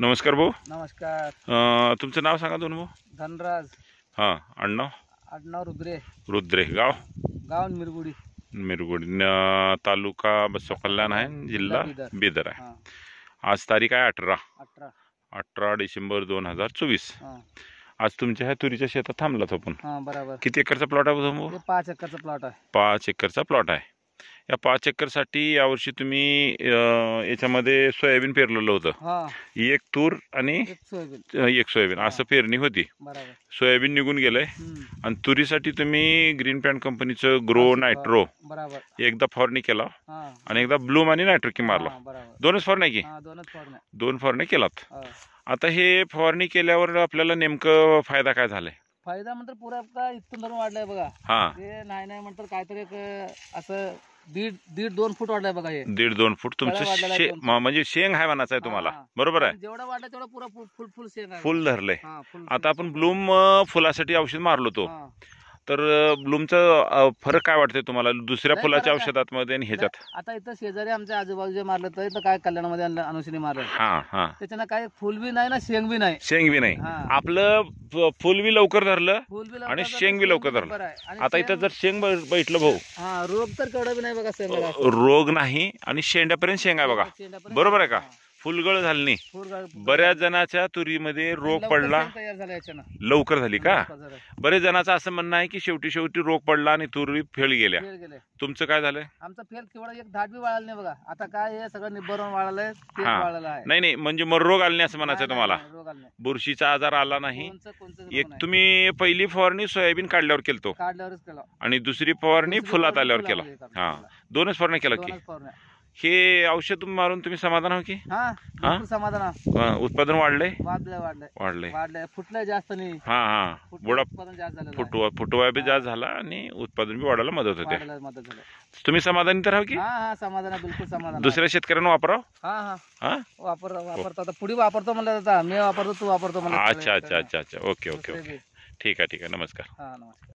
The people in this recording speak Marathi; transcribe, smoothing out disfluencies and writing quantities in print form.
नमस्कार भाऊ. नमस्कार. तुमचं नाव सांगा दोन भाऊ. धनराज. हां. आडनाव. आडनाव रुद्रे. रुद्रे. गाव. गाव मिरगुडी. मिरगुडी. तालुका बसव कल्याण आहे, जिल्हा बिदर आहे. हां. आज तारीख आहे 18 18. डिसेंबर 2024. हां. आज तुमच्या ह्या तुरीच्या शेतात थांबलात आपण. हां, बरोबर. किती एकरचा प्लॉट आहे भाऊ? 5 एकरचा प्लॉट आहे. 5 एकरचा प्लॉट आहे. या 5 एकरसाठी यावर्षी तुम्ही याच्यामध्ये सोयाबीन पेरलेलं होतं. हां. एक तूर आणि एक सोयाबीन असं पेरणी होती. बरोबर. सोयाबीन निघून गेलंय आणि तुरीसाठी तुम्ही ग्रीन पॅन्ट कंपनीचं ग्रो नायट्रो बरोबर एकदा फवारणी केला हां. आणि एकदा ब्लूम आणि नायट्रो मारला. बरोबर. दोनच फवारण्या की? हां, दोनच फवारण्या. 2 फवारण्या केलात. हां. आता हे फवारणी केल्यावर आपल्याला नेमकं फायदा काय झालाय? फायदा म्हणतात पुरा का इथून धरून वाढलाय बघा. हा. ते नाही म्हणतात काहीतरी असं दीड 2 फूट वाढलाय बघा. हे 1.5-2 फूट तुमचं म्हणजे शेंग आहे म्हणायचं आहे तुम्हाला. बरोबर आहे. जेवढा वाढला तेवढा पुरा फुल शेंग आहे. फुल धरलंय. हां, फुल. आता आपण ब्लूम फुलासाठी औषध मारलो तो, हां. तर ब्लूमचा फरक काय वाटतंय तुम्हाला दुसऱ्या फुलाच्या औषधात मध्ये आणि ह्याच्यात? आता इथं शेजारी आमच्या आजूबाजूचे मारलं तर इथं काय कल्याणामध्ये अनुषणी मारलं. हा हा. त्याच्यानं काय फुल बी नाही ना शेंग बी नाही. शेंग बी नाही. हां. आपलं फुल बी लवकर धरलं फुल बी आणि शेंग बी लवकर धरलं. आता इथं जर शेंग बैठलं भाऊ, हा रोग तर केवढा बी नाही बघा शेंगाला. रोग नाही आणि शेंड्यापर्यंत शेंग आहे बघा. बरोबर आहे का? फुलगळ झाली नाही. बऱ्याच जणांच्या तुरीमध्ये रोग पडला, तयार झाला याच्यानं. लवकर झाली का? बरेच जणांचं असं म्हणणं आहे की शेवटी रोग पडला आणि तुरी फेल गेल्या. तुमचं काय झालंय? आमचा फेल केवढा एक धाट बी वाळाला नाही बघा. आता काय हे सगळं निब्बरून वाळालंय, तेच हा. वाळालं आहे. नाही म्हणजे मग रोग आले नाही असं म्हणायचं नाही, तुम्हाला? नाही, रोग आला नाही. बुरशीचा आजार आला नाही. कोणचं एक नाही. तुम्ही पहिली फवारणी सोयाबीन काढल्यावर केलतो काढल्यावरच केला आणि दुसरी फवारणी दुसरी फुलात फवारणी आल्यावर फुलावर केला. केला. हा. 2च फवारणी केला की? 2च फवारण्या. हे औषध मारून तुम्ही समाधान हो की? हा, भरपूर समाधान आहे. उत्पादन वाढलंय? वाढलंय. फुटलंय जास्त नाही. हा हा. बुडा उत्पादन जास्त झालं. फुटवा बी जास्त झाला आणि उत्पादन बी वाढायला मदत होते. मदत झाली. तुम्ही समाधानी तर हो की? हा, समाधान आहे, बिलकुल समाधान आहे. दुसऱ्या शेतकऱ्यांना वापराव. हा वापरतो. आता पुढे वापरतो म्हणलं, आता मी वापरतो, तू वापरतो म्हणलं. अच्छा. ओके. ठीक आहे. नमस्कार. हा, नमस्कार.